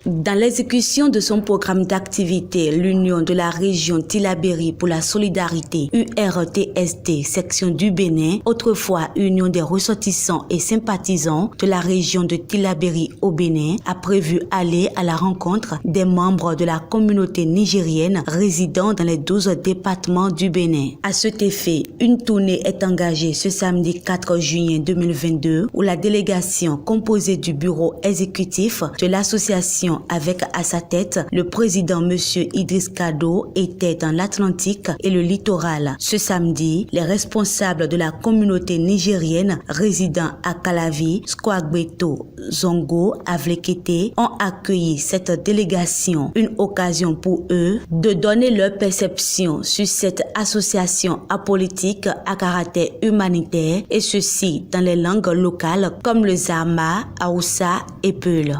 Dans l'exécution de son programme d'activité, l'Union de la région Tillabéri pour la solidarité, URTSD, section du Bénin, autrefois Union des ressortissants et sympathisants de la région de Tillabéri au Bénin, a prévu aller à la rencontre des membres de la communauté nigérienne résidant dans les 12 départements du Bénin. À cet effet, une tournée est engagée ce samedi 4 juillet 2022 où la délégation composée du bureau exécutif de l'association avec à sa tête le président M. Idriss Kado était dans l'Atlantique et le littoral. Ce samedi, les responsables de la communauté nigérienne résidant à Calavi, Squagbeto, Zongo, Avlekete ont accueilli cette délégation. Une occasion pour eux de donner leur perception sur cette association apolitique à caractère humanitaire et ceci dans les langues locales comme le Zarma, Hausa et Peul.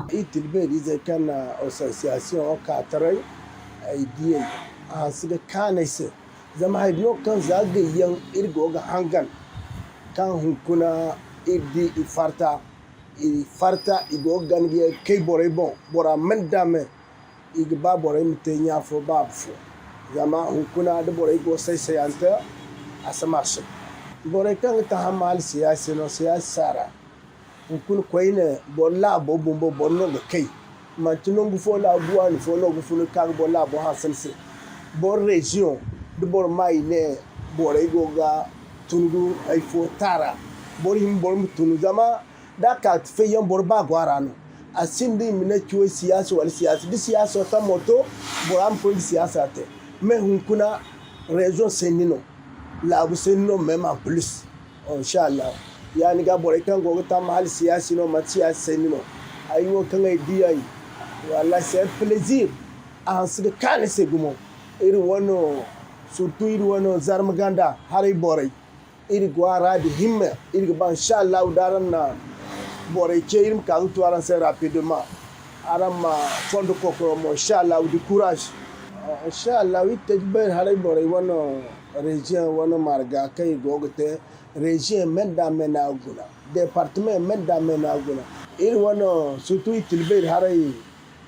Association katrai idea a siga kanese zama haidno kan zagayen irgo ga hangan kan hunkuna idi ifarta igo gange kai borai bon bora mendame igba borai mutenya fo babfo zama hunkuna da borai go sai sayanta asamashi borai kan ta hamal siyasi no siyasara hunkun koine bolla bobumbo bonno ga kai maintenant il faut la boire il faut le carbo la boire sense bon région de bor maine bor egoga tungu il faut tara bor him bor mutunu zama da ka fe yan bor ba gwarano asindi mine tuwe siyasa wal siyasa di siyasa ta moto bor am ko siyasa te mais hun kuna région senino la bu senino même en plus inchallah yani ga bor kan go ta mal siyasa no ma siyasa senino ayo kan ai diai Voilà, c'est un plaisir à se calmer ces goumons. Il surtout il wano zarmaganda hari boray. Il guara de himme. Il ban inshallah udarana boray cheirim kagu tuaran c'est rapidement. Arama fondo kokoro mo inshallah du courage. Inshallah oui tejber hari boray wano région wano marga kay gogote région menda mena guna. Département menda mena guna. Il wano surtout il hari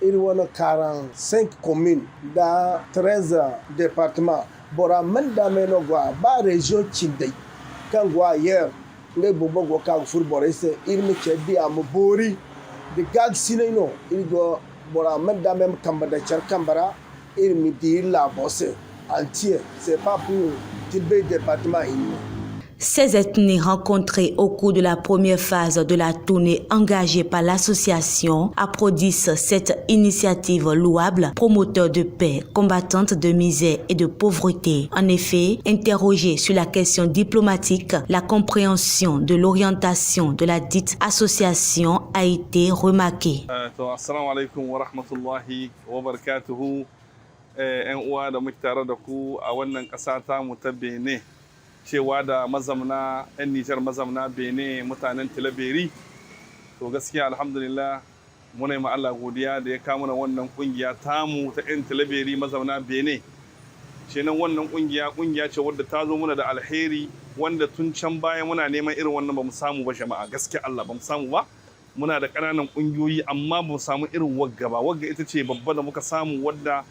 il y a 45 communes dans 13 départements. Bora mendameno gwa ba région Chindei. Quand gwa hier, les bobo gwa ka fur borese il me chedi am bori de gag sineno il go bora mendamem kambada char kambara il me dit la bosse entier. C'est pas pour Tilbé département Ces ethnies rencontrées au cours de la première phase de la tournée engagée par l'association applaudissent cette initiative louable, promoteur de paix, combattante de misère et de pauvreté. En effet, interrogée sur la question diplomatique, la compréhension de l'orientation de la dite association a été remarquée. Assalamu alaikum wa rahmatullahi wa barakatuhu. ‘Yan uwa da muke tare da ku a wannan ƙasa ta mu ta Benin. Cewa da mazamna 'yan Nijar mazamna Benin mutanen Tillabéri to gaskiya alhamdulillah muna yi ma Allah godiya da ya kawo mana wannan kungiya tamu ta 'yan Tillabéri mazamna Benin. Kenan wannan kungiya ce wadda ta zo muna da alheri wanda tun can baya muna neman irin wannan ba mu samu ba jama'a gaskiya Allah ba mu samu ba. Muna da ƙananan kungiyoyi amma ba mu samu irin wagga ba. Wagga ita ce babba da muka samu wadda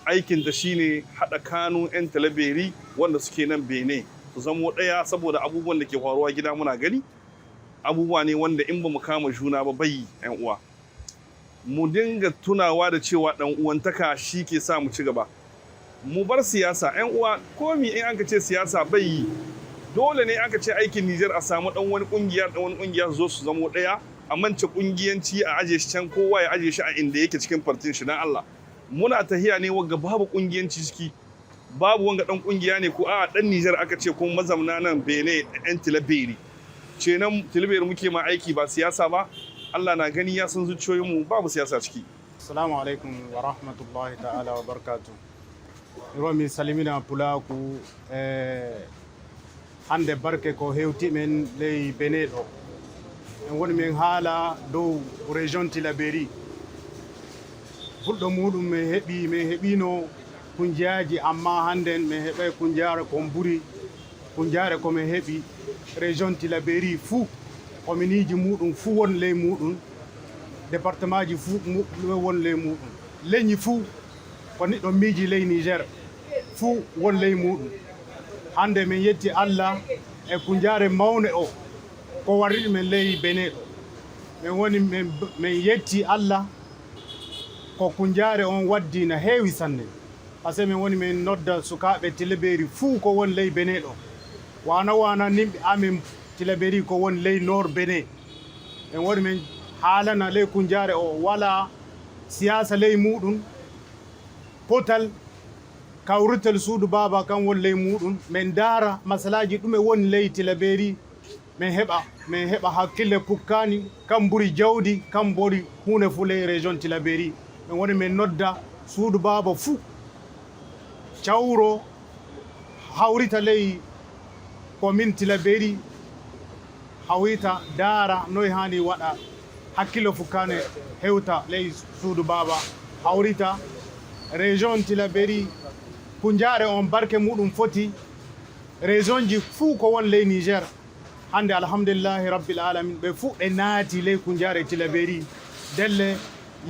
aikin ta shine haɗa kanun 'yan Tillabéri wanda suke nan Benin. Su zamo ɗaya saboda abubuwan da ke faruwa gida muna gani abubuwa ne wanda in ba mu kama juna ba bai yan uwa mu dinga tunawa da cewa dan uwantaka shi ke sa mu ci gaba mu bar siyasa yan uwa komi in aka ce siyasa bai dole ne aka ce aikin Nijar a samu dan wani kungiya zo su zamo ɗaya a mance kungiyanci a aje shi can kowa ya aje shi a inda yake cikin fartin shi dan Allah muna tahiya ne wagga babu kungiyanci ciki babu wanga dan kungiya ne ko a dan Nijar aka ce kuma mazamna nan Benin yan Tillabéri ce nan Tillabéri muke ma aiki ba siyasa ba Allah na gani ya san zuciyoyin mu babu siyasa ciki. Assalamu alaikum wa rahmatullahi ta'ala wa barakatuh. Romi salimina pulaku hande barke ko hewti men ley Benin do en woni men haala dow région Tillabéri fulɗo muɗum me heɓino kungiyaji amma hannden min heɓay kungiyaare kon ɓuri kungiyaare komin heɓi région Tillabéri fuu commune ji muɗum fuu won ley muɗum département ji fuu ɗume won ley muɗum leñi fuu ko neɗɗo miiji ley Niger fuu won ley muɗum hande min yetti Allah e kunjare mawne o ko warri men ley Benin ɗo min woni min yetti Allah ko kunjare on waddi na heewi sanne par ce que min woni min nodda sukaɓe Tillabéri fuu ko won ley Benin ɗo wana nimɓe amin Tillabéri ko won ley nord Benin min woni min haalana ley kunjare o wala siyasa ley muɗum potal kawrutel suudu baba kan won ley muɗum min daara masalaji ɗume woni ley Tillabéri min heɓa hakkille pukkani kam ɓuri jawdi kam ɓuri hunde fu ley région Tillabéri min woni min nodda suudu baba fuu cawro hawrita ley commune Tillabéri hawita daara noy hani waɗa hakkille fukkane hewta ley suudu baba hawrita région Tillabéri kunjare on barke muɗum foti région ji fuu ko won ley Niger hande alhamdulillahi rabbil alamin ɓe fuu ɓe naati ley kunjare Tillabéri delle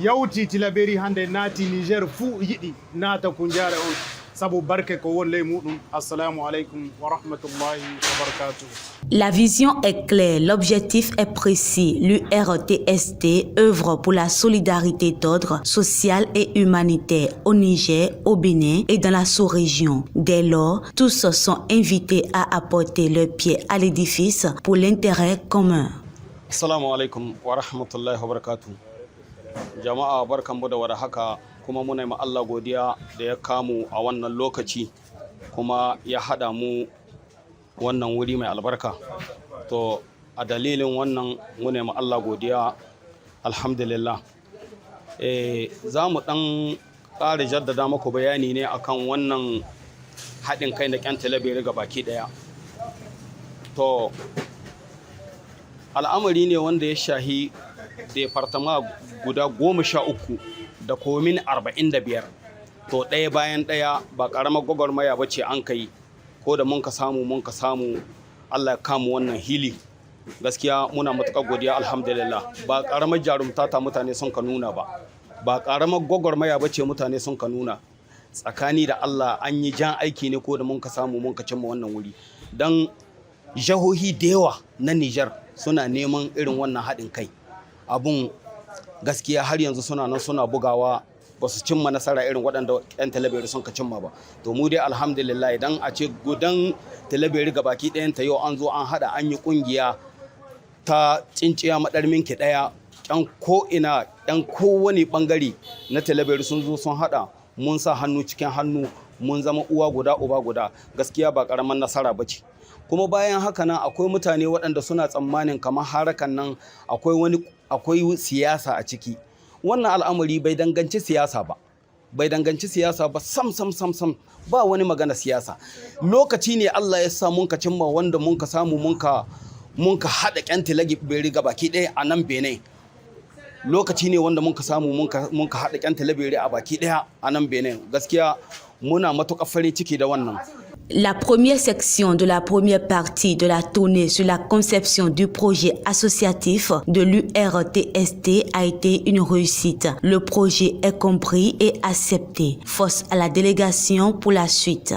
yawti Tillabéri hande naati Niger fuu yiɗi naata kunjare on sabu barke ko won ley muɗum. Assalamu alaikum wa rahmatullahi wa barakatuh. La vision est claire, l'objectif est précis. L'URTST œuvre pour la solidarité d'ordre social et humanitaire au Niger, au Bénin et dans la sous-région. Dès lors, tous sont invités à apporter leur pied à l'édifice pour l'intérêt commun. Assalamu alaikum wa rahmatullahi wa barakatuh. Jama'a barkanmu da warhaka kuma muna ma Allah godiya da ya kamu a wannan lokaci kuma ya hada mu wannan wuri mai albarka. To a dalilin wannan muna ma Allah godiya alhamdulillah. Za mu dan ƙara jaddada muku bayani ne akan wannan haɗin kai na ƴan Tillabéri ga baki ɗaya. To al'amari ne wanda ya shahi departama guda 13 da komin 45. To ɗaya bayan ɗaya ba ƙaramar gwagwarmaya ba ce an kai ko da mun ka samu Allah ya kamu wannan hili. Gaskiya muna matuƙar godiya alhamdulillah. Ba ƙaramar jarumta ta mutane sun ka nuna ba ƙaramar gwagwarmaya ba ce mutane sun ka nuna. Tsakani da Allah an yi jan aiki ne ko da mun ka samu mun ka cimma wannan wuri. Dan jahohi da yawa na Niger suna neman irin wannan haɗin kai. Abun gaskiya har yanzu suna nan suna bugawa ba su cimma nasara irin waɗanda 'yan Tillabéri sun ka cimma ba. To mu dai alhamdulillah idan a ce gudan Tillabéri gabaki ɗayanta yau an zo an haɗa an yi ƙungiya ta tsinciya maɗarmin ki ɗaya, ƴan ko'ina ƴan kowane ɓangare na Tillabéri sun zo sun haɗa mun sa hannu cikin hannu mun zama uwa guda uba guda. Gaskiya ba ƙaramin nasara ba ce. Kuma bayan haka nan akwai mutane waɗanda suna tsammanin kamar harakan nan akwai siyasa a ciki. Wannan al'amari bai danganci siyasa ba sam ba wani magana siyasa. Lokaci ne Allah ya sa mun ka cimma wanda mun ka samu mun ka haɗa ƴan Tillabéri gabaki ɗaya a nan Benin. Lokaci ne wanda mun ka samu mun ka haɗa ƴan Tillabéri a baki ɗaya a nan Benin. Gaskiya muna matuƙar farin ciki da wannan. La première section de la première partie de la tournée sur la conception du projet associatif de l'URTST a été une réussite. Le projet est compris et accepté. Force à la délégation pour la suite.